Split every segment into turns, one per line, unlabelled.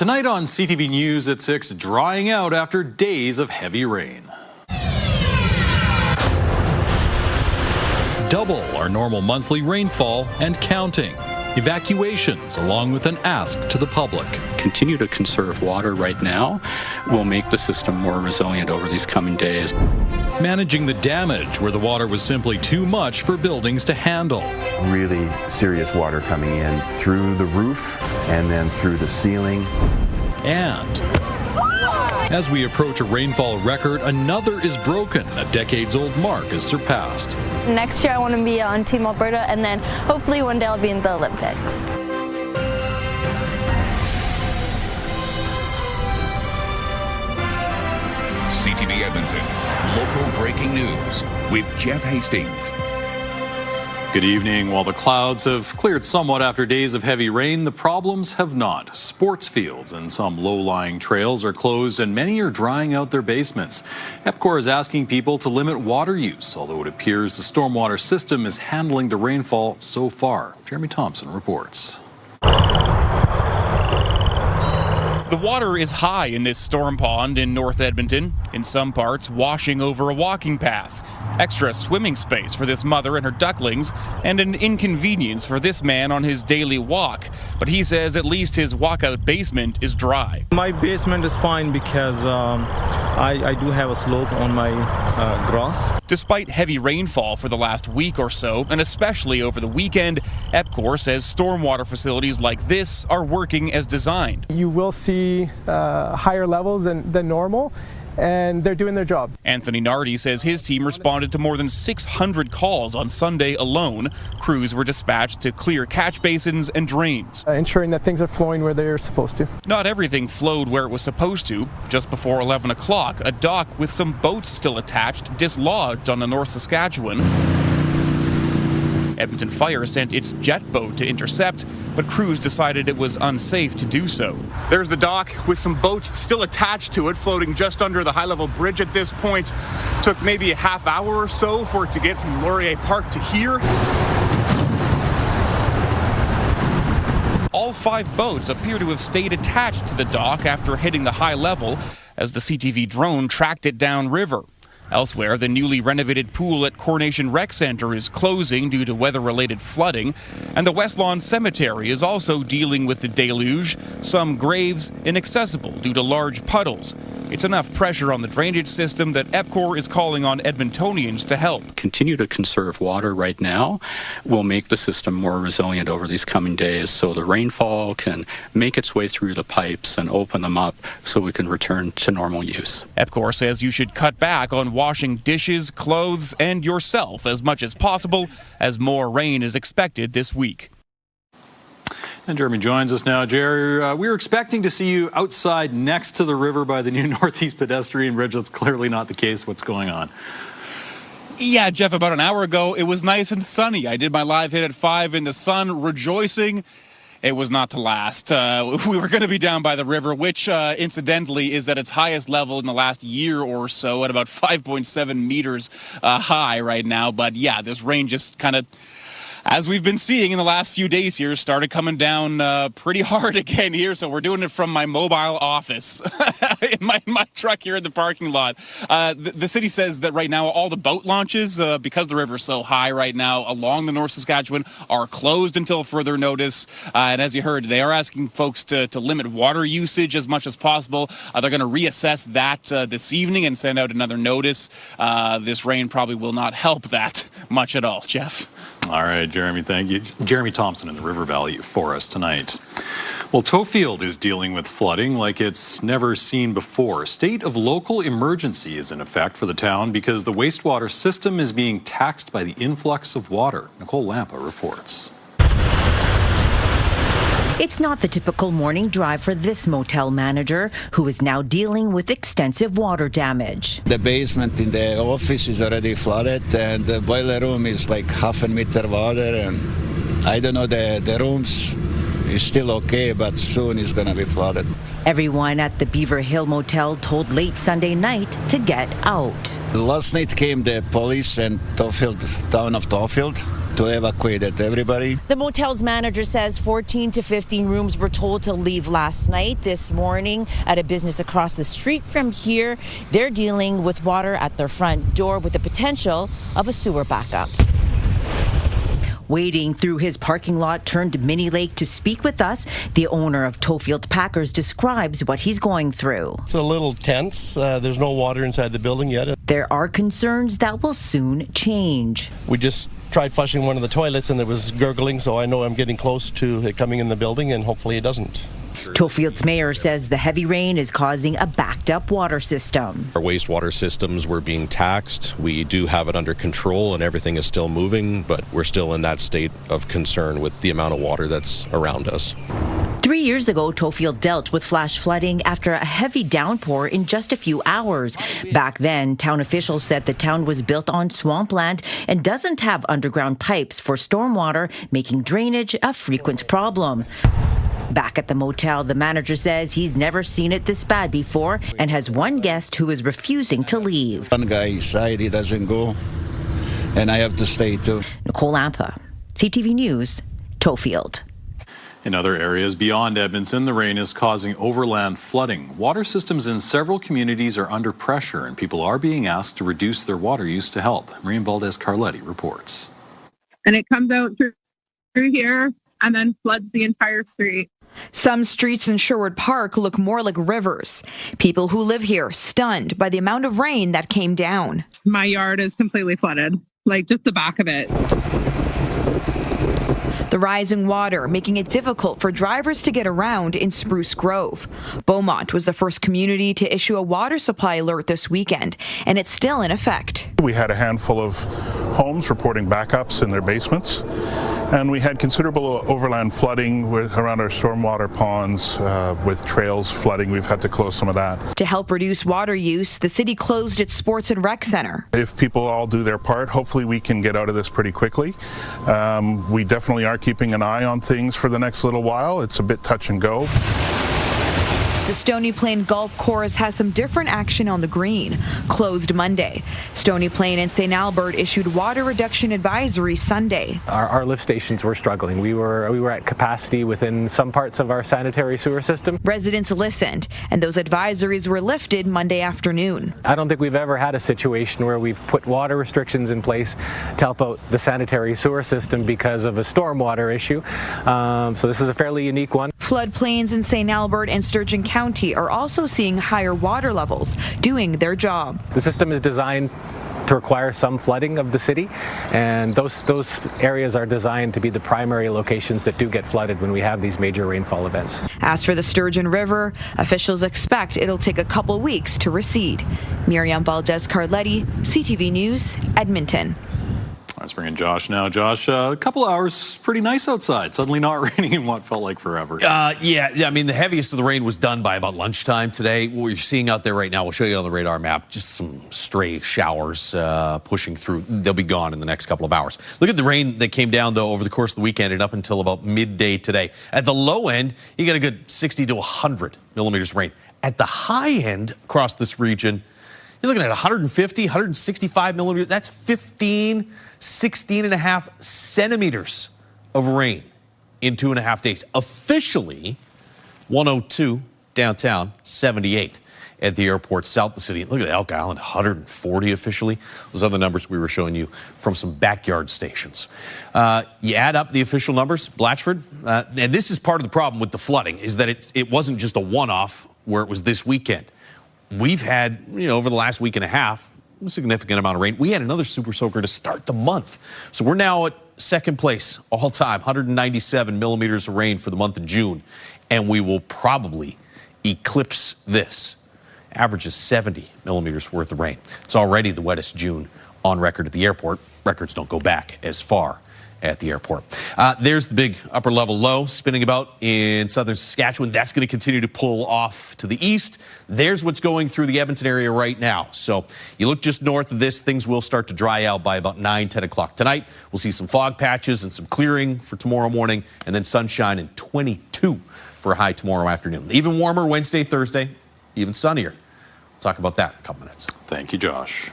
Tonight on CTV News at 6, drying out after days of heavy rain. Double our normal monthly rainfall and counting. Evacuations, along with an ask to the public.
Continue to conserve water right now will make the system more resilient over these coming days.
Managing the damage where the water was simply too much for buildings to handle.
Really serious water coming in through the roof and then through the ceiling.
And as we approach a rainfall record, another is broken. A decades-old mark is surpassed.
Next year I want to be on Team Alberta, and then hopefully one day I'll be in the Olympics.
CTV Edmonton, local breaking news with Jeff Hastings.
Good evening. While the clouds have cleared somewhat after days of heavy rain, the problems have not. Sports fields and some low-lying trails are closed and many are drying out their basements. EPCOR is asking people to limit water use, although it appears the stormwater system is handling the rainfall so far. Jeremy Thompson reports.
The water is high in this storm pond in North Edmonton, in some parts washing over a walking path. Extra swimming space for this mother and her ducklings, and an inconvenience for this man on his daily walk. But he says at least his walkout basement is dry.
My basement is fine because I do have a slope on my grass.
Despite heavy rainfall for the last week or so, and especially over the weekend, EPCOR says stormwater facilities like this are working as designed.
You will see higher levels than normal, and they're doing their job.
Anthony Nardi says his team responded to more than 600 calls on Sunday alone. Crews were dispatched to clear catch basins and drains.
Ensuring that things are flowing where they're supposed to.
Not everything flowed where it was supposed to. Just before 11 o'clock, a dock with some boats still attached dislodged on the North Saskatchewan. Edmonton Fire sent its jet boat to intercept, but crews decided it was unsafe to do so. There's the dock with some boats still attached to it, floating just under the high-level bridge at this point. Took maybe a half hour or so for it to get from Laurier Park to here. All 5 boats appear to have stayed attached to the dock after hitting the high level as the CTV drone tracked it downriver. Elsewhere, the newly renovated pool at Coronation Rec Centre is closing due to weather-related flooding, and the West Lawn Cemetery is also dealing with the deluge, some graves inaccessible due to large puddles. It's enough pressure on the drainage system that EPCOR is calling on Edmontonians to help.
Continue to conserve water right now will make the system more resilient over these coming days, so the rainfall can make its way through the pipes and open them up so we can return to normal use.
EPCOR says you should cut back on washing dishes, clothes, and yourself as much as possible as more rain is expected this week.
And Jeremy joins us now. Jerry, we were expecting to see you outside next to the river by the new Northeast pedestrian bridge. That's clearly not the case. What's going on?
Yeah, Jeff, about an hour ago, it was nice and sunny. I did my live hit at 5 in the sun, rejoicing. It was not to last. We were going to be down by the river, which incidentally is at its highest level in the last year or so at about 5.7 meters high right now. But yeah, this rain just kind of, as we've been seeing in the last few days here, started coming down pretty hard again here. So we're doing it from my mobile office in my truck here in the parking lot. The city says that right now all the boat launches, because the river's so high right now along the North Saskatchewan, are closed until further notice. And as you heard, they are asking folks to limit water usage as much as possible. They're going to reassess that this evening and send out another notice. This rain probably will not help that much at all, Jeff.
All right, Jeremy, thank you. Jeremy Thompson in the River Valley for us tonight. Well, Toefield is dealing with flooding like it's never seen before. A state of local emergency is in effect for the town because the wastewater system is being taxed by the influx of water. Nicole Lampa reports.
It's not the typical morning drive for this motel manager, who is now dealing with extensive water damage.
The basement in the office is already flooded, and the boiler room is like half a meter water, and I don't know, the rooms is still okay, but soon it's going to be flooded.
Everyone at the Beaver Hill Motel told late Sunday night to get out.
Last night came the police and Toefield, town of Toefield, to evacuate everybody.
The motel's manager says 14 to 15 rooms were told to leave last night. This morning at a business across the street from here, they're dealing with water at their front door with the potential of a sewer backup. Wading through his parking lot turned mini lake to speak with us, the owner of Toefield Packers describes what he's going through.
It's a little tense. There's no water inside the building yet.
There are concerns that will soon change.
We just tried flushing one of the toilets and it was gurgling, so I know I'm getting close to it coming in the building, and hopefully it doesn't.
Toefield's mayor says the heavy rain is causing a backed up water system.
Our wastewater systems were being taxed. We do have it under control and everything is still moving, but we're still in that state of concern with the amount of water that's around us.
3 years ago, Toefield dealt with flash flooding after a heavy downpour in just a few hours. Back then, town officials said the town was built on swampland and doesn't have underground pipes for stormwater, making drainage a frequent problem. Back at the motel, the manager says he's never seen it this bad before and has one guest who is refusing to leave.
One guy inside, he doesn't go, and I have to stay too.
Nicole Lampa, CTV News, Toefield.
In other areas beyond Edmonton, the rain is causing overland flooding. Water systems in several communities are under pressure, and people are being asked to reduce their water use to help. Maureen Valdez-Carletti reports.
And it comes out through here and then floods the entire street.
Some streets in Sherwood Park look more like rivers. People who live here stunned by the amount of rain that came down.
My yard is completely flooded, like just the back of it.
The rising water making it difficult for drivers to get around in Spruce Grove. Beaumont was the first community to issue a water supply alert this weekend, and it's still in effect.
We had a handful of homes reporting backups in their basements, and we had considerable overland flooding around our stormwater ponds with trails flooding. We've had to close some of that.
To help reduce water use, the city closed its sports and rec center.
If people all do their part, hopefully we can get out of this pretty quickly. We definitely are keeping an eye on things for the next little while. It's a bit touch and go.
The Stony Plain Golf Course has some different action on the green. Closed Monday. Stony Plain and St. Albert issued water reduction advisory Sunday.
Our lift stations were struggling. We were at capacity within some parts of our sanitary sewer system.
Residents listened, and those advisories were lifted Monday afternoon.
I don't think we've ever had a situation where we've put water restrictions in place to help out the sanitary sewer system because of a stormwater issue. So this is a fairly unique one.
Floodplains in St. Albert and Sturgeon County are also seeing higher water levels, doing their job.
The system is designed to require some flooding of the city, and those areas are designed to be the primary locations that do get flooded when we have these major rainfall events.
As for the Sturgeon River, officials expect it'll take a couple weeks to recede. Miriam Valdez-Carletti, CTV News, Edmonton.
Let's bring in Josh now. Josh, a couple hours, pretty nice outside. Suddenly not raining in what felt like forever.
Yeah, I mean, the heaviest of the rain was done by about lunchtime today. What you're seeing out there right now, we'll show you on the radar map, just some stray showers pushing through. They'll be gone in the next couple of hours. Look at the rain that came down, though, over the course of the weekend and up until about midday today. At the low end, you got a good 60 to 100 millimeters of rain. At the high end across this region, you're looking at 150, 165 millimeters. That's 16 and a half centimeters of rain in 2.5 days. Officially, 102 downtown, 78 at the airport south of the city. Look at Elk Island, 140 officially. Those are the numbers we were showing you from some backyard stations. You add up the official numbers, Blatchford, and this is part of the problem with the flooding, is that it wasn't just a one-off where it was this weekend. We've had, over the last week and a half, a significant amount of rain. We had another super soaker to start the month. So we're now at second place all time, 197 millimeters of rain for the month of June. And we will probably eclipse this. Averages 70 millimeters worth of rain. It's already the wettest June on record at the airport. Records don't go back as far at the airport. There's the big upper level low spinning about in southern Saskatchewan. That's going to continue to pull off to the east. There's what's going through the Edmonton area right now. So you look just north of this, things will start to dry out by about 9, 10 o'clock tonight. We'll see some fog patches and some clearing for tomorrow morning, and then sunshine and 22 for a high tomorrow afternoon. Even warmer Wednesday, Thursday, even sunnier. We'll talk about that in a couple minutes.
Thank you, Josh.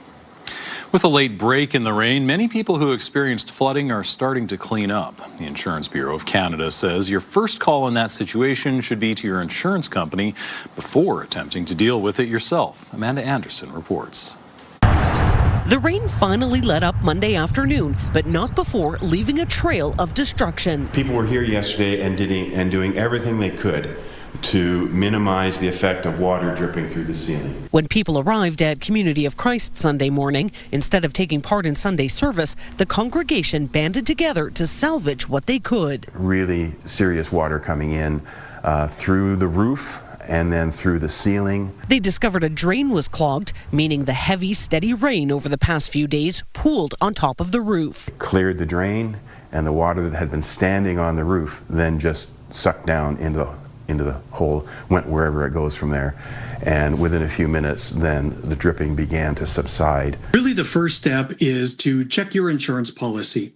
With a late break in the rain, many people who experienced flooding are starting to clean up. The Insurance Bureau of Canada says your first call in that situation should be to your insurance company before attempting to deal with it yourself. Amanda Anderson reports.
The rain finally let up Monday afternoon, but not before leaving a trail of destruction.
People were here yesterday and doing everything they could to minimize the effect of water dripping through the ceiling.
When people arrived at Community of Christ Sunday morning, instead of taking part in Sunday service, the congregation banded together to salvage what they could.
Really serious water coming in through the roof and then through the ceiling.
They discovered a drain was clogged, meaning the heavy, steady rain over the past few days pooled on top of the roof.
Cleared the drain, and the water that had been standing on the roof then just sucked down into the hole, went wherever it goes from there. And within a few minutes, then the dripping began to subside.
Really, the first step is to check your insurance policy.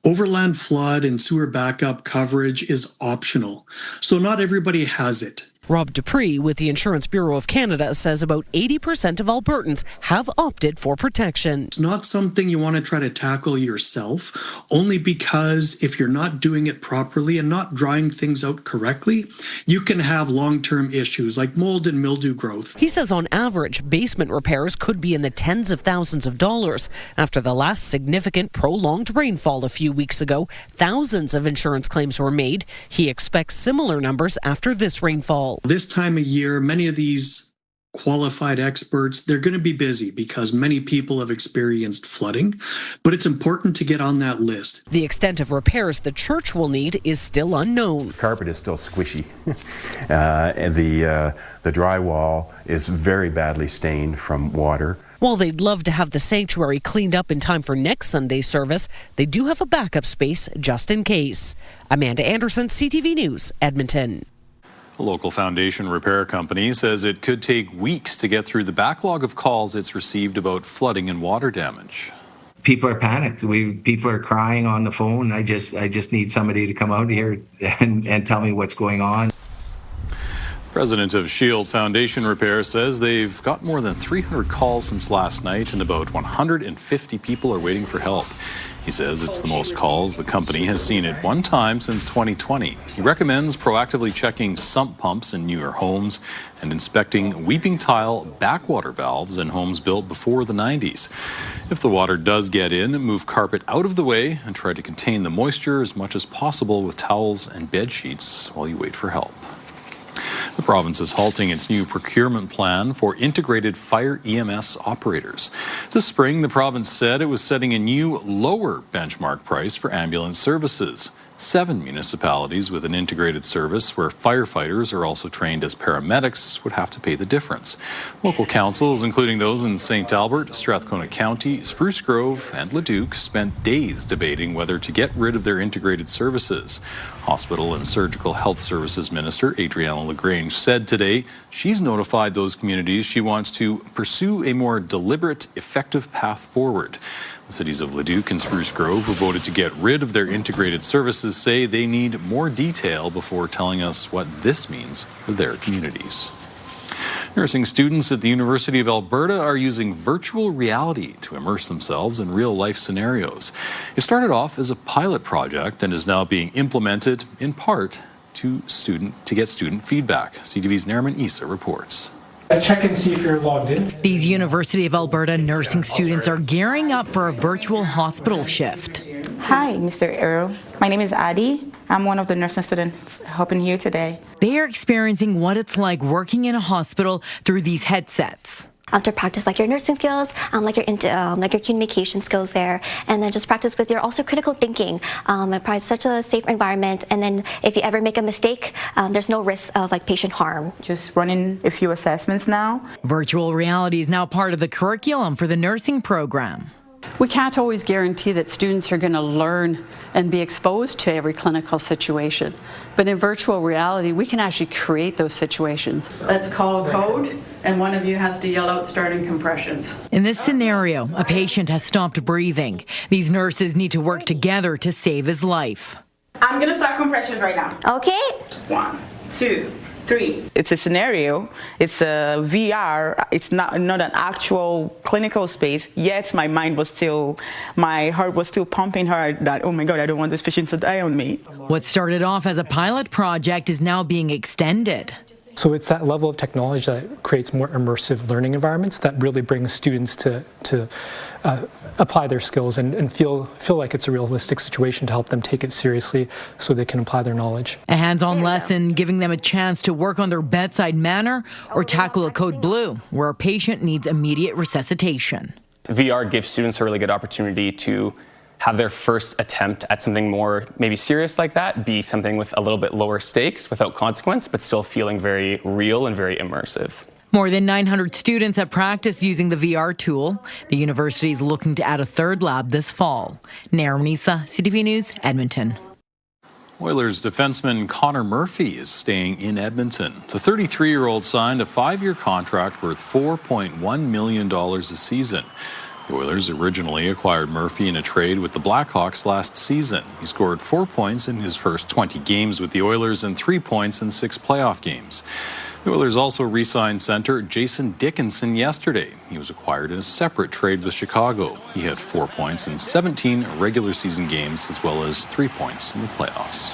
Overland flood and sewer backup coverage is optional, so not everybody has it.
Rob Dupree with the Insurance Bureau of Canada says about 80% of Albertans have opted for protection.
It's not something you want to try to tackle yourself, only because if you're not doing it properly and not drying things out correctly, you can have long-term issues like mold and mildew growth.
He says on average, basement repairs could be in the tens of thousands of dollars. After the last significant prolonged rainfall a few weeks ago, thousands of insurance claims were made. He expects similar numbers after this rainfall.
This time of year, many of these qualified experts, they're going to be busy because many people have experienced flooding, but it's important to get on that list.
The extent of repairs the church will need is still unknown.
Carpet is still squishy. And the drywall is very badly stained from water.
While they'd love to have the sanctuary cleaned up in time for next Sunday's service, they do have a backup space just in case. Amanda Anderson, CTV News, Edmonton.
A local foundation repair company says it could take weeks to get through the backlog of calls it's received about flooding and water damage.
People are panicked. People are crying on the phone. I just need somebody to come out here and tell me what's going on.
President of Shield Foundation Repair says they've got more than 300 calls since last night and about 150 people are waiting for help. He says it's the most calls the company has seen at one time since 2020. He recommends proactively checking sump pumps in newer homes and inspecting weeping tile backwater valves in homes built before the 90s. If the water does get in, move carpet out of the way and try to contain the moisture as much as possible with towels and bed sheets while you wait for help. The province is halting its new procurement plan for integrated fire EMS operators. This spring, the province said it was setting a new, lower benchmark price for ambulance services. 7 municipalities with an integrated service where firefighters are also trained as paramedics would have to pay the difference. Local councils, including those in St. Albert, Strathcona County, Spruce Grove, and Leduc, spent days debating whether to get rid of their integrated services. Hospital and Surgical Health Services Minister Adriana LaGrange said today she's notified those communities she wants to pursue a more deliberate, effective path forward. The cities of Leduc and Spruce Grove, who voted to get rid of their integrated services, say they need more detail before telling us what this means for their communities. Nursing students at the University of Alberta are using virtual reality to immerse themselves in real-life scenarios. It started off as a pilot project and is now being implemented in part to get student feedback. CTV's Nariman Issa reports.
Check and see if you're logged in.
These University of Alberta nursing students are gearing up for a virtual hospital shift.
Hi, Mr. Arrow. My name is Adi. I'm one of the nursing students helping here today.
They are experiencing what it's like working in a hospital through these headsets.
To practice like your nursing skills, like your communication skills there, and then just practice with your also critical thinking. It provides such a safe environment, and then if you ever make a mistake, there's no risk of patient harm.
Just running a few assessments now.
Virtual reality is now part of the curriculum for the nursing program.
We can't always guarantee that students are going to learn and be exposed to every clinical situation. But in virtual reality, we can actually create those situations.
Let's call a code, and one of you has to yell out starting compressions.
In this scenario, a patient has stopped breathing. These nurses need to work together to save his life.
I'm going to start compressions right now.
Okay.
1, 2,
3. It's a scenario. It's a VR. It's not an actual clinical space. Yet my heart was still pumping hard that, oh my God, I don't want this patient to die on me.
What started off as a pilot project is now being extended.
So it's that level of technology that creates more immersive learning environments that really brings students to apply their skills and feel like it's a realistic situation to help them take it seriously so they can apply their knowledge.
A hands-on lesson giving them a chance to work on their bedside manner or tackle a code blue where a patient needs immediate resuscitation.
VR gives students a really good opportunity to have their first attempt at something more maybe serious like that be something with a little bit lower stakes without consequence, but still feeling very real and very immersive.
More than 900 students have practiced using the VR tool. The university is looking to add a third lab this fall. Nair Munisa, CTV News, Edmonton.
Oilers defenseman Connor Murphy is staying in Edmonton. The 33-year-old signed a 5-year contract worth $4.1 million a season. The Oilers originally acquired Murphy in a trade with the Blackhawks last season. He scored 4 points in his first 20 games with the Oilers and 3 points in 6 playoff games. The Oilers also re-signed center Jason Dickinson yesterday. He was acquired in a separate trade with Chicago. He had 4 points in 17 regular season games as well as 3 points in the playoffs.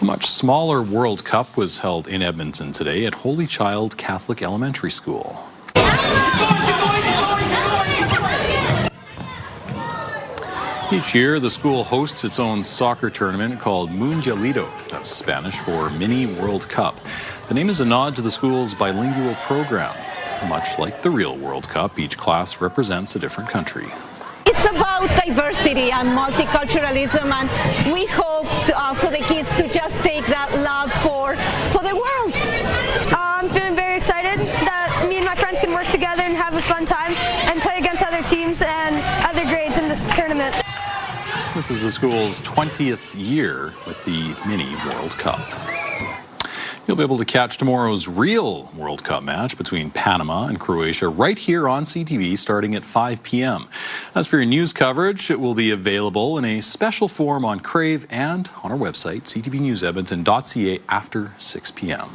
A much smaller World Cup was held in Edmonton today at Holy Child Catholic Elementary School. Each year, the school hosts its own soccer tournament called Mundialito. That's Spanish for Mini World Cup. The name is a nod to the school's bilingual program. Much like the real World Cup, each class represents a different country.
It's about diversity and multiculturalism, and we hope for the kids to just take that love for the world.
I'm feeling very excited that me and my friends can work together and have a fun time and play against other teams and other grades in this tournament.
This is the school's 20th year with the Mini World Cup. You'll be able to catch tomorrow's real World Cup match between Panama and Croatia right here on CTV starting at 5 p.m. As for your news coverage, it will be available in a special form on Crave and on our website, ctvnewsedmonton.ca after 6 p.m.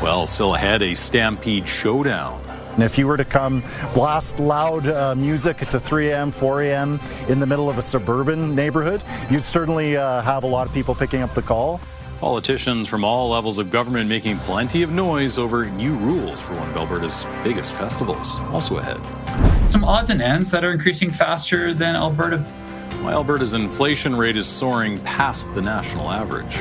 Well, still ahead, a Stampede showdown.
And if you were to come blast loud music to 3 a.m., 4 a.m. in the middle of a suburban neighborhood, you'd certainly have a lot of people picking up the call.
Politicians from all levels of government making plenty of noise over new rules for one of Alberta's biggest festivals. Also ahead.
Some odds and ends that are increasing faster than Alberta.
Why Alberta's inflation rate is soaring past the national average.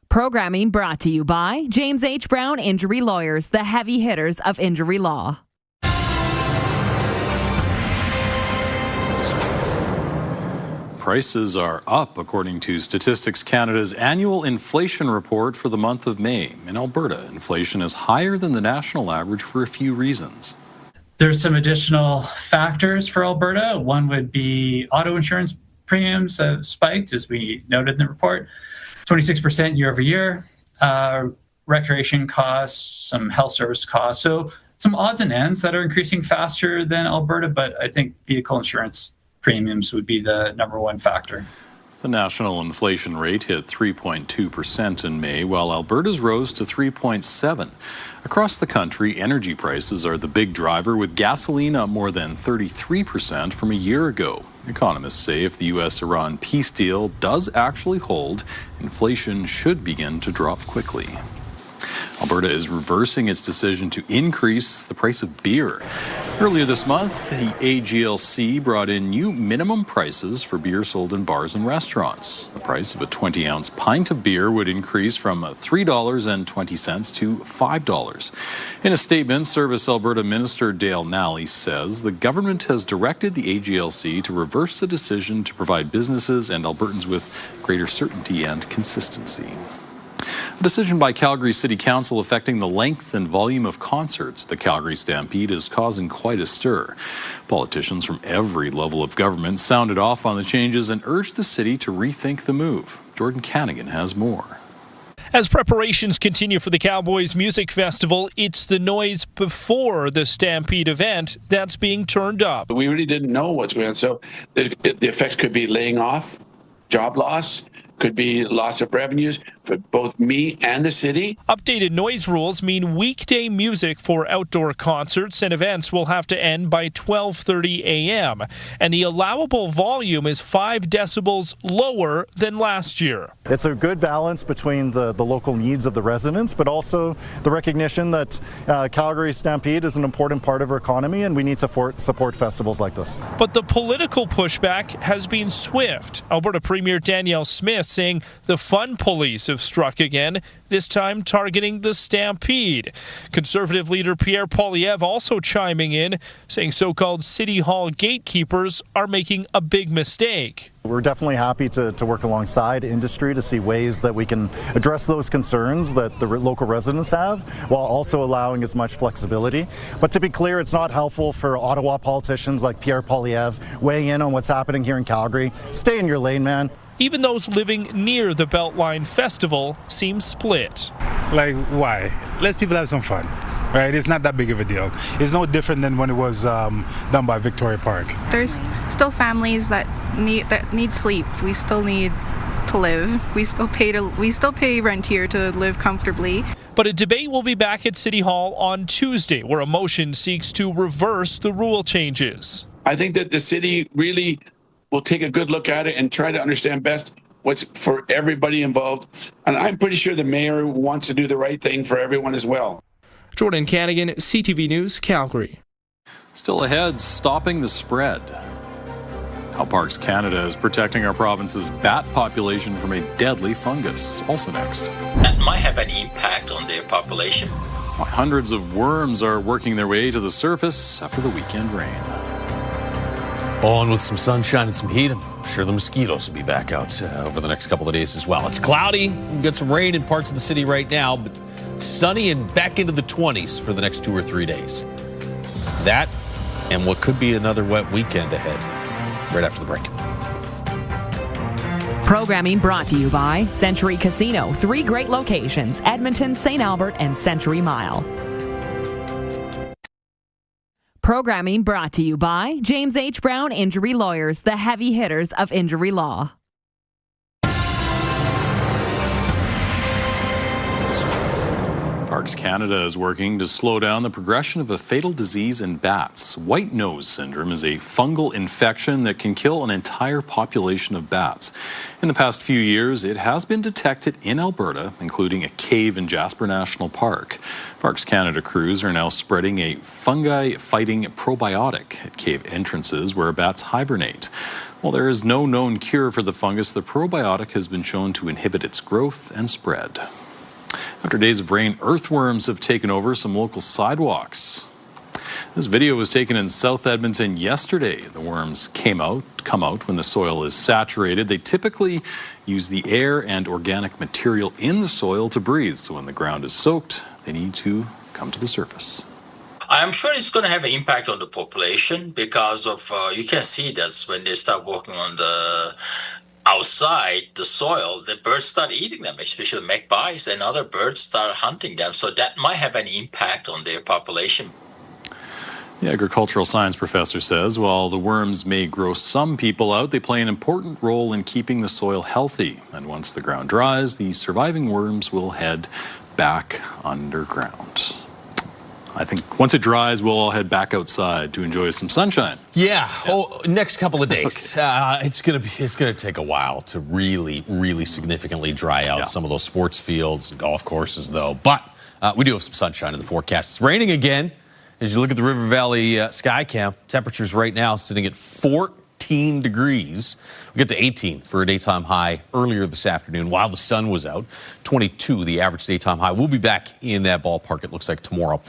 Programming brought to you by James H. Brown Injury Lawyers, the heavy hitters of injury law.
Prices are up, according to Statistics Canada's annual inflation report for the month of May. In Alberta, inflation is higher than the national average for a few reasons.
There's some additional factors for Alberta. One would be auto insurance premiums have spiked, as we noted in the report. 26% year over year, recreation costs, some health service costs. So some odds and ends that are increasing faster than Alberta, but I think vehicle insurance premiums would be the number one factor.
The national inflation rate hit 3.2% in May, while Alberta's rose to 3.7%. Across the country, energy prices are the big driver, with gasoline up more than 33% from a year ago. Economists say if the U.S.-Iran peace deal does actually hold, inflation should begin to drop quickly. Alberta is reversing its decision to increase the price of beer. Earlier this month, the AGLC brought in new minimum prices for beer sold in bars and restaurants. The price of a 20-ounce pint of beer would increase from $3.20 to $5. In a statement, Service Alberta Minister Dale Nally says the government has directed the AGLC to reverse the decision to provide businesses and Albertans with greater certainty and consistency. A decision by Calgary City Council affecting the length and volume of concerts at the Calgary Stampede is causing quite a stir. Politicians from every level of government sounded off on the changes and urged the city to rethink the move. Jordan Canigan has more.
As preparations continue for the Cowboys Music Festival, it's the noise before the Stampede event that's being turned up.
We really didn't know what's going on, so the effects could be laying off
job loss, could be loss of revenues for both me and the city.
Updated noise rules mean weekday music for outdoor concerts and events will have to end by 12:30 a.m. And the allowable volume is 5 decibels lower than last year.
It's a good balance between the local needs of the residents, but also the recognition that Calgary Stampede is an important part of our economy and we need to support festivals like this.
But the political pushback has been swift. Alberta Premier Danielle Smith saying the fun police have struck again, this time targeting the Stampede. Conservative leader Pierre Poilievre also chiming in, saying so-called City Hall gatekeepers are making a big mistake.
We're definitely happy to work alongside industry to see ways that we can address those concerns that the local residents have while also allowing as much flexibility. But to be clear, it's not helpful for Ottawa politicians like Pierre Poilievre weighing in on what's happening here in Calgary. Stay in your lane, man.
Even those living near the Beltline Festival seem split.
Like, why? Let people have some fun, right? It's not that big of a deal. It's no different than when it was done by Victoria Park.
There's still families that need sleep. We still need to live. We still pay rent here to live comfortably.
But a debate will be back at City Hall on Tuesday, where a motion seeks to reverse the rule changes.
I think that the city really will take a good look at it and try to understand best what's for everybody involved. And I'm pretty sure the mayor wants to do the right thing for everyone as well.
Jordan Canigan, CTV News, Calgary.
Still ahead, stopping the spread. How Parks Canada is protecting our province's bat population from a deadly fungus. Also next.
That might have an impact on their population.
Why hundreds of worms are working their way to the surface after the weekend rain.
On with some sunshine and some heat. I'm sure the mosquitoes will be back out over the next couple of days as well. It's cloudy. We've got some rain in parts of the city right now, but sunny and back into the 20s for the next 2 or 3 days. That and what could be another wet weekend ahead. Right after the break.
Programming brought to you by Century Casino. 3 great locations: Edmonton, St. Albert, and Century Mile. Programming brought to you by James H. Brown Injury Lawyers, the heavy hitters of injury law.
Parks Canada is working to slow down the progression of a fatal disease in bats. White nose syndrome is a fungal infection that can kill an entire population of bats. In the past few years, it has been detected in Alberta, including a cave in Jasper National Park. Parks Canada crews are now spreading a fungi-fighting probiotic at cave entrances where bats hibernate. While there is no known cure for the fungus, the probiotic has been shown to inhibit its growth and spread. After days of rain, earthworms have taken over some local sidewalks. This video was taken in South Edmonton yesterday. The worms come out when the soil is saturated. They typically use the air and organic material in the soil to breathe. So when the ground is soaked, they need to come to the surface.
I'm sure it's going to have an impact on the population because of, you can see that when they start working on the outside the soil, the birds start eating them, especially magpies, and other birds start hunting them. So that might have an impact on their population.
The agricultural science professor says while the worms may gross some people out, they play an important role in keeping the soil healthy. And once the ground dries, the surviving worms will head back underground. I think once it dries, we'll all head back outside to enjoy some sunshine.
Yeah. Oh, next couple of days. Okay. It's gonna take a while to really significantly dry out some of those sports fields and golf courses, though. But we do have some sunshine in the forecast. It's raining again. As you look at the River Valley sky cam, temperatures right now sitting at 14 degrees. We get to 18 for a daytime high earlier this afternoon while the sun was out. 22, the average daytime high. We'll be back in that ballpark, it looks like, tomorrow.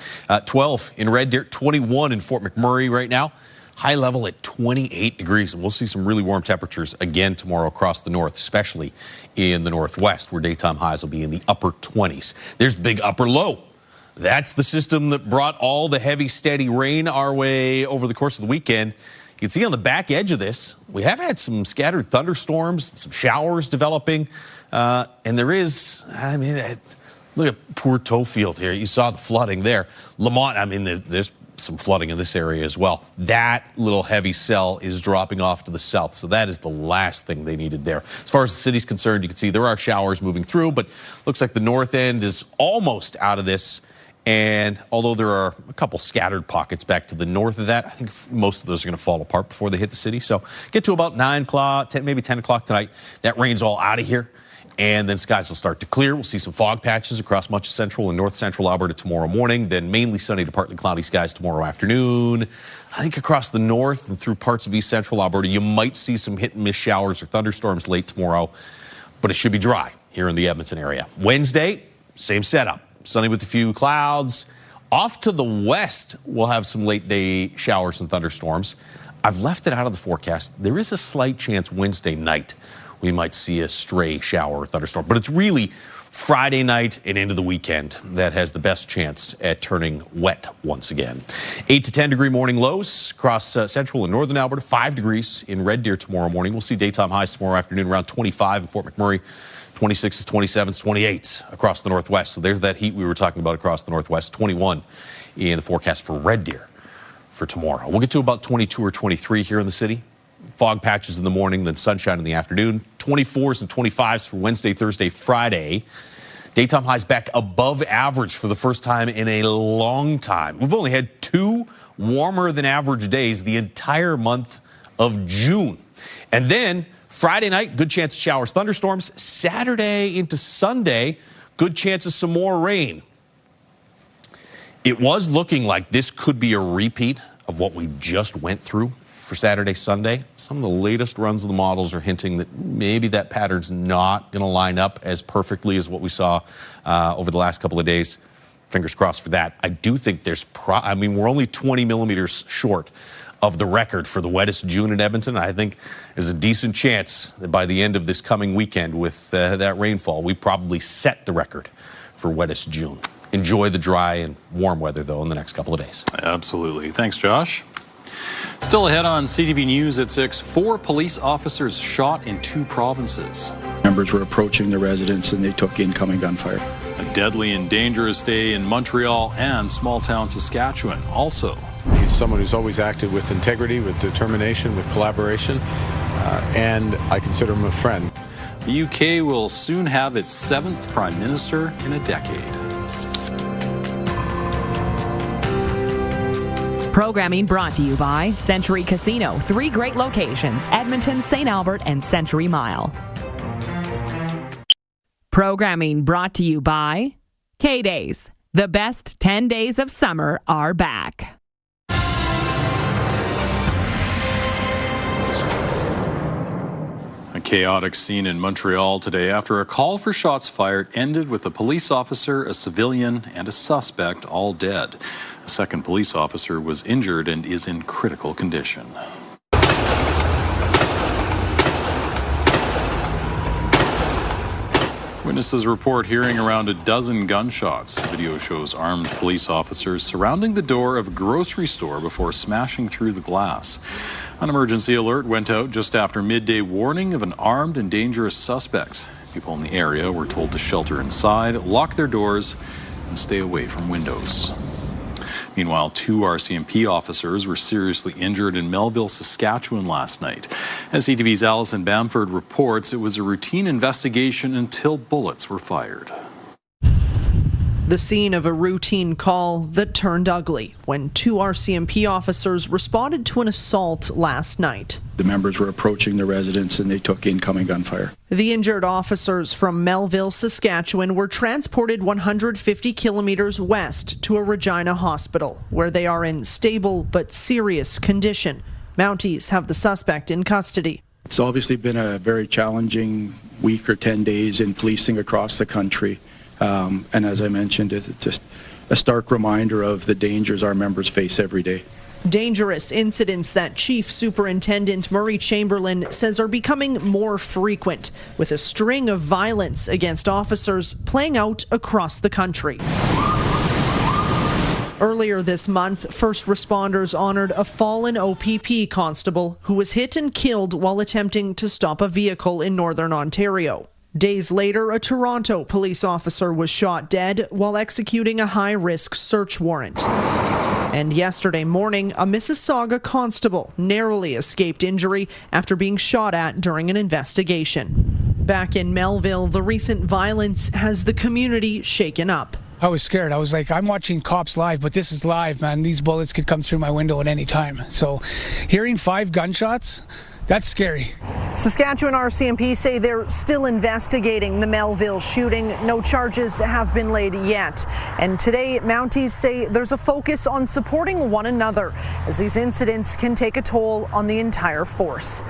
12 in Red Deer, 21 in Fort McMurray right now. High level at 28 degrees. And we'll see some really warm temperatures again tomorrow across the north, especially in the northwest, where daytime highs will be in the upper 20s. There's the big upper low. That's the system that brought all the heavy, steady rain our way over the course of the weekend. You can see on the back edge of this, we have had some scattered thunderstorms, some showers developing, and there is, look at poor Toefield here. You saw the flooding there. Lamont, there's some flooding in this area as well. That little heavy cell is dropping off to the south, so that is the last thing they needed there. As far as the city's concerned, you can see there are showers moving through, but looks like the north end is almost out of this. And although there are a couple scattered pockets back to the north of that, I think most of those are going to fall apart before they hit the city. So get to about 9 o'clock, maybe 10 o'clock tonight. That rain's all out of here. And then skies will start to clear. We'll see some fog patches across much of central and north central Alberta tomorrow morning. Then mainly sunny to partly cloudy skies tomorrow afternoon. I think across the north and through parts of east central Alberta, you might see some hit and miss showers or thunderstorms late tomorrow. But it should be dry here in the Edmonton area. Wednesday, same setup. Sunny with a few clouds. Off to the west, we'll have some late day showers and thunderstorms. I've left it out of the forecast. There is a slight chance Wednesday night we might see a stray shower or thunderstorm. But it's really Friday night and into the weekend that has the best chance at turning wet once again. 8 to 10 degree morning lows across central and northern Alberta. 5 degrees in Red Deer tomorrow morning. We'll see daytime highs tomorrow afternoon around 25 in Fort McMurray. 26s, 27s, 28s across the northwest. So there's that heat we were talking about across the northwest. 21 in the forecast for Red Deer for tomorrow. We'll get to about 22 or 23 here in the city. Fog patches in the morning, then sunshine in the afternoon. 24s and 25s for Wednesday, Thursday, Friday. Daytime highs back above average for the first time in a long time. We've only had 2 warmer than average days the entire month of June. And then Friday night, good chance of showers, thunderstorms. Saturday into Sunday, good chance of some more rain. It was looking like this could be a repeat of what we just went through for Saturday, Sunday. Some of the latest runs of the models are hinting that maybe that pattern's not going to line up as perfectly as what we saw over the last couple of days. Fingers crossed for that. I do think there's, we're only 20 millimeters short of the record for the wettest June in Edmonton. I think there's a decent chance that by the end of this coming weekend with that rainfall, we probably set the record for wettest June. Enjoy the dry and warm weather, though, in the next couple of days.
Absolutely. Thanks, Josh. Still ahead on CTV News at 6, 4 police officers shot in 2 provinces.
Members were approaching the residence and they took incoming gunfire.
A deadly and dangerous day in Montreal and small-town Saskatchewan also.
He's someone who's always acted with integrity, with determination, with collaboration, and I consider him a friend.
The UK will soon have its 7th Prime Minister in a decade.
Programming brought to you by Century Casino. 3 great locations: Edmonton, St. Albert, and Century Mile. Programming brought to you by K-Days. The best 10 days of summer are back.
A chaotic scene in Montreal today after a call for shots fired ended with a police officer, a civilian, and a suspect all dead. A second police officer was injured and is in critical condition. Witnesses report hearing around a dozen gunshots. Video shows armed police officers surrounding the door of a grocery store before smashing through the glass. An emergency alert went out just after midday, warning of an armed and dangerous suspect. People in the area were told to shelter inside, lock their doors, and stay away from windows. Meanwhile, 2 RCMP officers were seriously injured in Melville, Saskatchewan last night. As CTV's Alison Bamford reports, it was a routine investigation until bullets were fired.
The scene of a routine call that turned ugly when 2 RCMP officers responded to an assault last night.
The members were approaching the residence and they took incoming gunfire.
The injured officers from Melville, Saskatchewan were transported 150 kilometers west to a Regina hospital, where they are in stable but serious condition. Mounties have the suspect in custody.
It's obviously been a very challenging week or 10 days in policing across the country. And as I mentioned, it's just a stark reminder of the dangers our members face every day.
Dangerous incidents that Chief Superintendent Murray Chamberlain says are becoming more frequent, with a string of violence against officers playing out across the country. Earlier this month, first responders honored a fallen OPP constable who was hit and killed while attempting to stop a vehicle in Northern Ontario. Days later, a Toronto police officer was shot dead while executing a high-risk search warrant. And yesterday morning, a Mississauga constable narrowly escaped injury after being shot at during an investigation. Back in Melville, the recent violence has the community shaken up.
I was scared. I was like, I'm watching cops live, but this is live, man. These bullets could come through my window at any time. So hearing 5 gunshots, that's scary.
Saskatchewan RCMP say they're still investigating the Melville shooting. No charges have been laid yet. And today, Mounties say there's a focus on supporting one another as these incidents can take a toll on the entire force.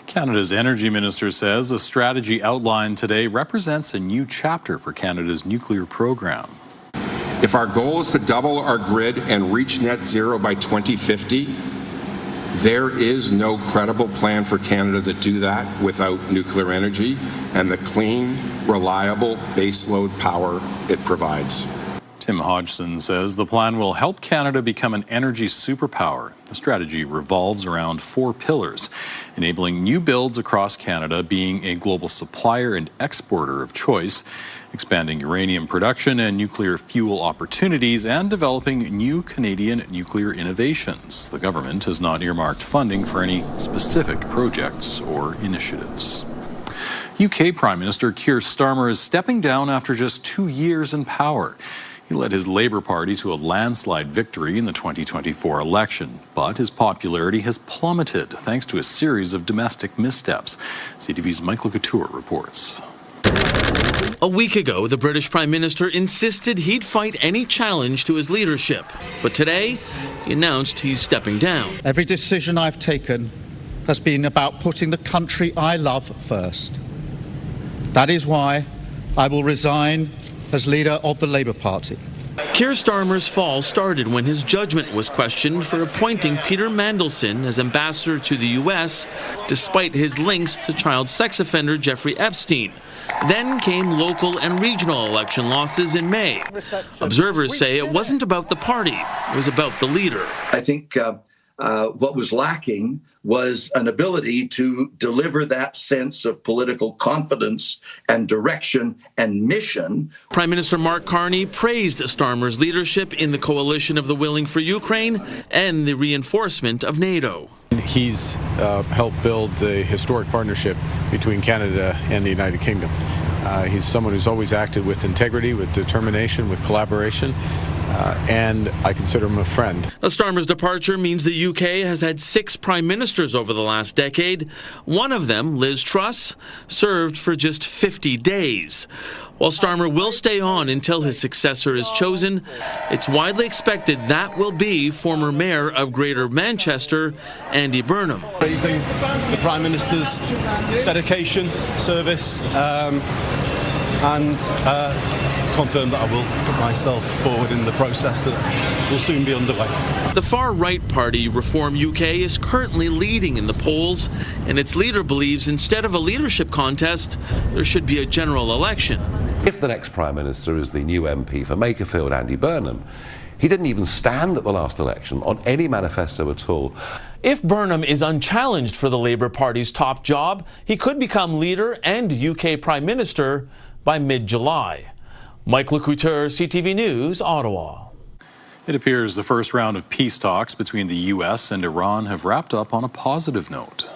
Canada's energy minister says the strategy outlined today represents a new chapter for Canada's nuclear program.
If our goal is to double our grid and reach net zero by 2050, there is no credible plan for Canada to do that without nuclear energy and the clean, reliable baseload power it provides.
Tim Hodgson says the plan will help Canada become an energy superpower. The strategy revolves around 4 pillars, enabling new builds across Canada, being a global supplier and exporter of choice, expanding uranium production and nuclear fuel opportunities, and developing new Canadian nuclear innovations. The government has not earmarked funding for any specific projects or initiatives. UK Prime Minister Keir Starmer is stepping down after just 2 years in power. He led his Labour Party to a landslide victory in the 2024 election, but his popularity has plummeted thanks to a series of domestic missteps. CTV's Michael Couture reports.
A week ago, the British Prime Minister insisted he'd fight any challenge to his leadership. But today, he announced he's stepping down.
Every decision I've taken has been about putting the country I love first. That is why I will resign as leader of the Labour Party.
Keir Starmer's fall started when his judgment was questioned for appointing Peter Mandelson as ambassador to the U.S., despite his links to child sex offender Jeffrey Epstein. Then came local and regional election losses in May. Observers say it wasn't about the party, it was about the leader.
I think what was lacking was an ability to deliver that sense of political confidence and direction and mission.
Prime Minister Mark Carney praised Starmer's leadership in the coalition of the willing for Ukraine and the reinforcement of NATO.
He's helped build the historic partnership between Canada and the United Kingdom. He's someone who's always acted with integrity, with determination, with collaboration. And I consider him a friend.
Starmer's departure means the UK has had 6 prime ministers over the last decade. One of them, Liz Truss, served for just 50 days. While Starmer will stay on until his successor is chosen, it's widely expected that will be former Mayor of Greater Manchester, Andy Burnham.
Praising the Prime Minister's dedication, service, and confirm that I will put myself forward in the process that will soon be underway.
The far-right party Reform UK is currently leading in the polls, and its leader believes instead of a leadership contest, there should be a general election.
If the next Prime Minister is the new MP for Makerfield, Andy Burnham, he didn't even stand at the last election on any manifesto at all.
If Burnham is unchallenged for the Labour Party's top job, he could become leader and UK Prime Minister by mid-July. Mike Couture, CTV News, Ottawa.
It appears the first round of peace talks between the U.S. and Iran have wrapped up on a positive note.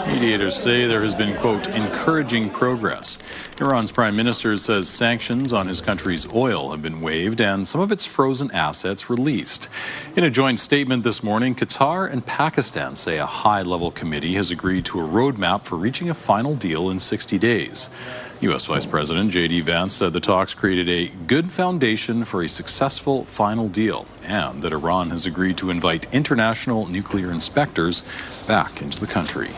Mediators say there has been, quote, encouraging progress. Iran's prime minister says sanctions on his country's oil have been waived and some of its frozen assets released. In a joint statement this morning, Qatar and Pakistan say a high-level committee has agreed to a roadmap for reaching a final deal in 60 days. U.S. Vice President J.D. Vance said the talks created a good foundation for a successful final deal and that Iran has agreed to invite international nuclear inspectors back into the country.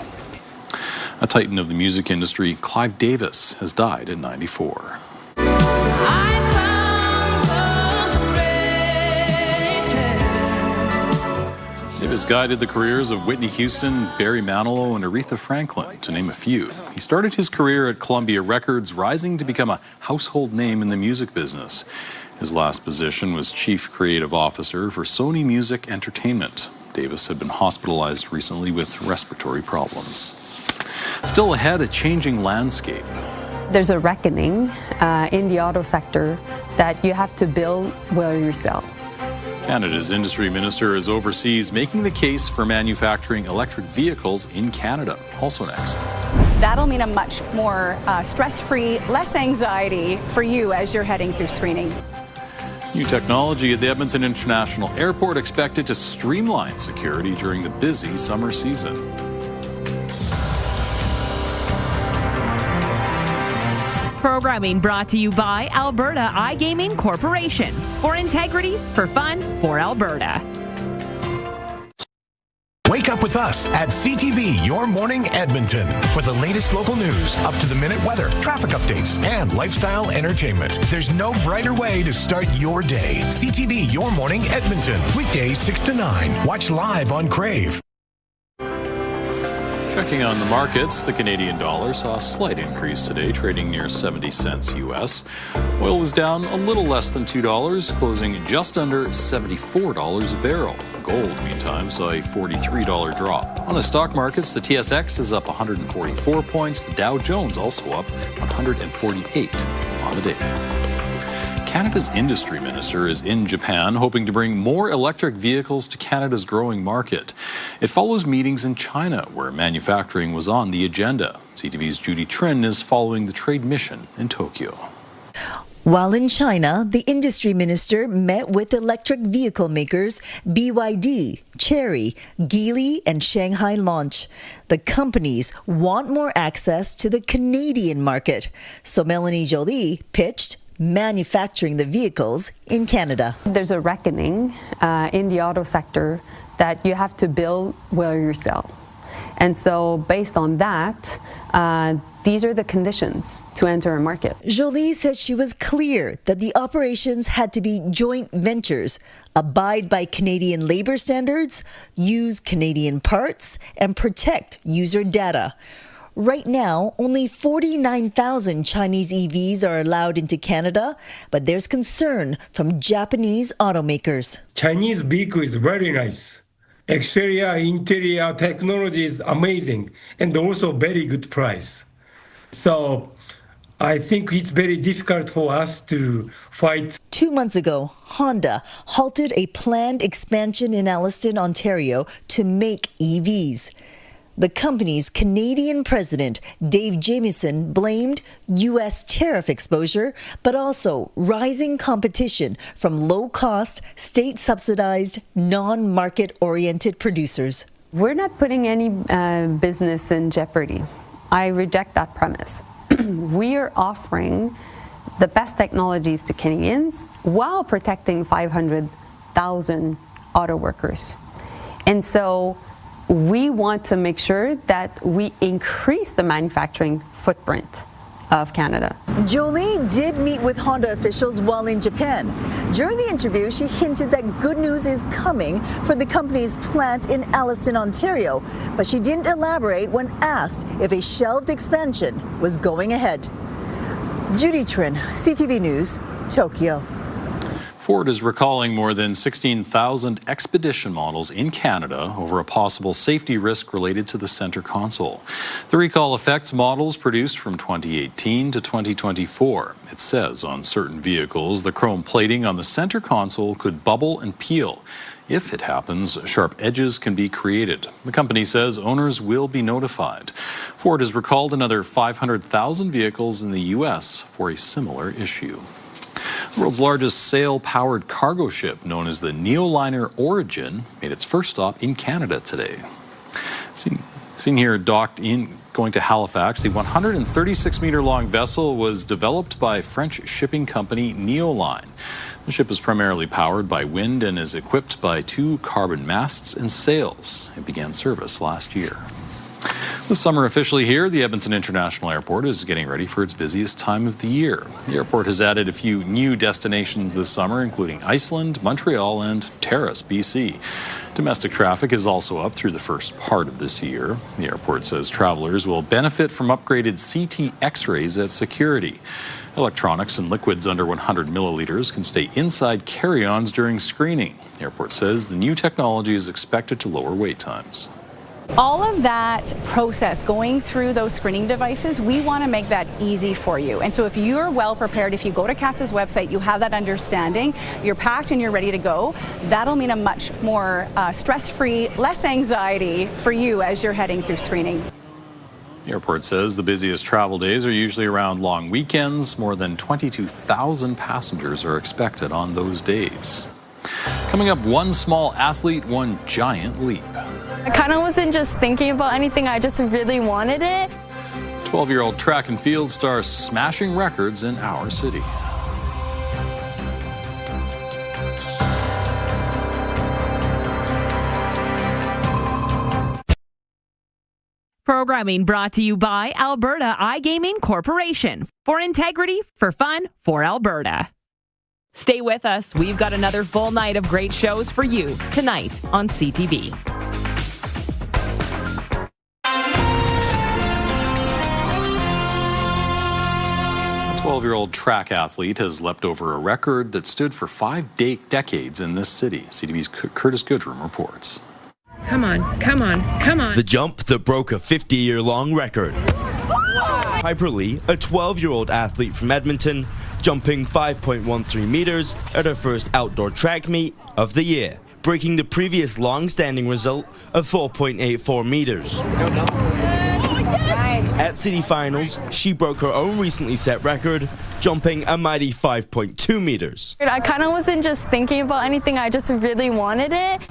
A titan of the music industry, Clive Davis, has died at 94. Davis guided the careers of Whitney Houston, Barry Manilow, and Aretha Franklin, to name a few. He started his career at Columbia Records, rising to become a household name in the music business. His last position was Chief Creative Officer for Sony Music Entertainment. Davis had been hospitalized recently with respiratory problems. Still ahead, a changing landscape.
There's a reckoning in the auto sector that you have to build where you sell.
Canada's industry minister is overseas making the case for manufacturing electric vehicles in Canada. Also next.
That'll mean a much more stress-free, less anxiety for you as you're heading through screening.
New technology at the Edmonton International Airport expected to streamline security during the busy summer season.
Programming brought to you by Alberta iGaming Corporation. For integrity, for fun, for Alberta.
Wake up with us at CTV Your Morning Edmonton for the latest local news, up-to-the-minute weather, traffic updates, and lifestyle entertainment. There's no brighter way to start your day. CTV Your Morning Edmonton, weekdays 6 to 9. Watch live on Crave.
Checking on the markets, the Canadian dollar saw a slight increase today, trading near 70 cents U.S. Oil was down a little less than $2, closing just under $74 a barrel. Gold, meantime, saw a $43 drop. On the stock markets, the TSX is up 144 points. The Dow Jones also up 148 on the day. Canada's industry minister is in Japan, hoping to bring more electric vehicles to Canada's growing market. It follows meetings in China, where manufacturing was on the agenda. CTV's Judy Trin is following the trade mission in Tokyo.
While in China, the industry minister met with electric vehicle makers BYD, Chery, Geely, and Shanghai Launch. The companies want more access to the Canadian market, so Melanie Joly pitched manufacturing the vehicles in Canada.
There's a reckoning in the auto sector that you have to build where you sell. And so based on that, these are the conditions to enter a market.
Joly said she was clear that the operations had to be joint ventures, abide by Canadian labor standards, use Canadian parts, and protect user data. Right now, only 49,000 Chinese EVs are allowed into Canada, but there's concern from Japanese automakers.
Chinese vehicle is very nice. Exterior, interior technology is amazing and also very good price. So I think it's very difficult for us to fight.
2 months ago, Honda halted a planned expansion in Alliston, Ontario to make EVs. The company's Canadian president, Dave Jamieson, blamed U.S. tariff exposure, but also rising competition from low-cost, state-subsidized, non-market-oriented producers.
We're not putting any business in jeopardy. I reject that premise. We are offering the best technologies to Canadians while protecting 500,000 auto workers. And so we want to make sure that we increase the manufacturing footprint of Canada.
Joly did meet with Honda officials while in Japan. During the interview, she hinted that good news is coming for the company's plant in Alliston, Ontario, but she didn't elaborate when asked if a shelved expansion was going ahead. Judy Trin, CTV News, Tokyo.
Ford is recalling more than 16,000 Expedition models in Canada over a possible safety risk related to the center console. The recall affects models produced from 2018 to 2024. It says on certain vehicles the chrome plating on the center console could bubble and peel. If it happens, sharp edges can be created. The company says owners will be notified. Ford has recalled another 500,000 vehicles in the U.S. for a similar issue. The world's largest sail-powered cargo ship, known as the Neoliner Origin, made its first stop in Canada today. Seen here docked in, going to Halifax, the 136-meter-long vessel was developed by French shipping company Neoline. The ship is primarily powered by wind and is equipped by 2 carbon masts and sails. It began service last year. The summer officially here, the Edmonton International Airport is getting ready for its busiest time of the year. The airport has added a few new destinations this summer, including Iceland, Montreal, and Terrace, BC. Domestic traffic is also up through the first part of this year. The airport says travelers will benefit from upgraded CT X-rays at security. Electronics and liquids under 100 milliliters can stay inside carry-ons during screening. The airport says the new technology is expected to lower wait times.
All of that process, going through those screening devices, we want to make that easy for you. And so if you're well prepared, if you go to CATS's website, you have that understanding, you're packed and you're ready to go, that'll mean a much more stress-free, less anxiety for you as you're heading through screening.
The airport says the busiest travel days are usually around long weekends. More than 22,000 passengers are expected on those days. Coming up, one small athlete, one giant leap.
I kind of wasn't just thinking about anything, I just really wanted it.
12-year-old track and field star smashing records in our city.
Programming brought to you by Alberta iGaming Corporation. For integrity, for fun, for Alberta. Stay with us. We've got another full night of great shows for you tonight on CTV.
A 12-year-old track athlete has leapt over a record that stood for 5 decades in this city. CTV's Curtis Goodrum reports.
Come on, come on, come on. The jump that broke a 50-year-long record. Piper Lee, a 12-year-old athlete from Edmonton, jumping 5.13 meters at her first outdoor track meet of the year, breaking the previous long-standing result of 4.84 meters. At city finals, she broke her own recently set record, jumping a mighty 5.2 meters.
I kind of wasn't just thinking about anything, I just really wanted it.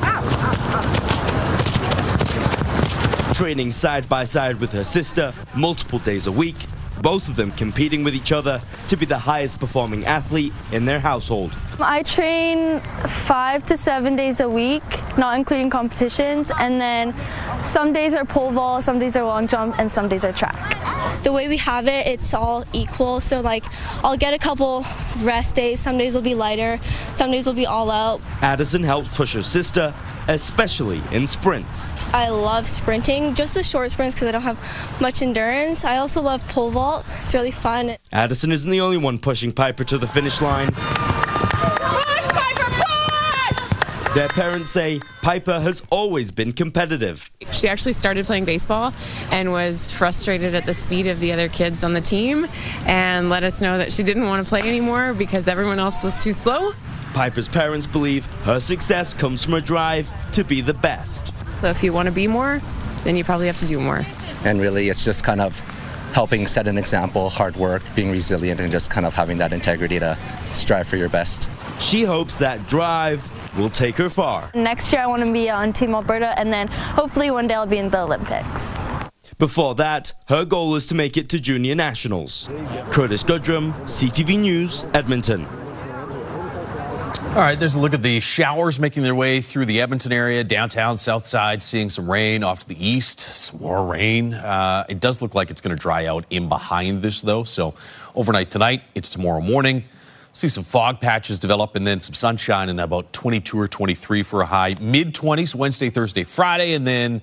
Training side by side with her sister multiple days a week, both of them competing with each other to be the highest performing athlete in their household.
I train 5 to 7 days a week, not including competitions, and then some days are pole vault, some days are long jump, and some days are track.
The way we have it, it's all equal, so like I'll get a couple rest days, some days will be lighter, some days will be all out.
Addison helps push her sister, especially in sprints.
I love sprinting, just the short sprints because I don't have much endurance. I also love pole vault, it's really fun.
Addison isn't the only one pushing Piper to the finish line. Push, Piper, push! Their parents say Piper has always been competitive.
She actually started playing baseball and was frustrated at the speed of the other kids on the team and let us know that she didn't want to play anymore because everyone else was too slow.
Piper's parents believe her success comes from a drive to be the best.
So if you want to be more, then you probably have to do more.
And really it's just kind of helping set an example, hard work, being resilient, and just kind of having that integrity to strive for your best.
She hopes that drive will take her far.
Next year I want to be on Team Alberta, and then hopefully one day I'll be in the Olympics.
Before that, her goal is to make it to Junior Nationals. Curtis Goodrum, CTV News, Edmonton.
All right, there's a look at the showers making their way through the Edmonton area, downtown, south side, seeing some rain off to the east, some more rain. It does look like it's going to dry out in behind this, though. So overnight tonight, it's tomorrow morning. See some fog patches develop and then some sunshine and about 22 or 23 for a high. Mid-20s Wednesday, Thursday, Friday, and then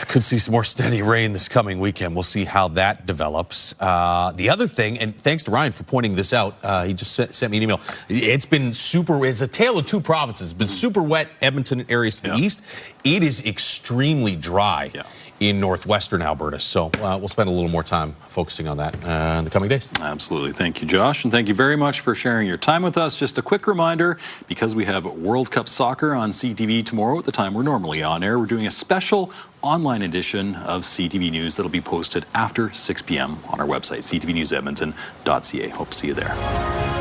could see some more steady rain this coming weekend. We'll see how that develops. The other thing, and thanks to Ryan for pointing this out, he just sent me an email. It's a tale of two provinces. It's been super wet, Edmonton areas to the east. It is extremely dry in northwestern Alberta. So we'll spend a little more time focusing on that in the coming days.
Absolutely. Thank you, Josh. And thank you very much for sharing your time with us. Just a quick reminder, because we have World Cup Soccer on CTV tomorrow at the time we're normally on air, we're doing a special online edition of CTV News that'll be posted after 6 p.m. on our website, ctvnewsedmonton.ca. Hope to see you there.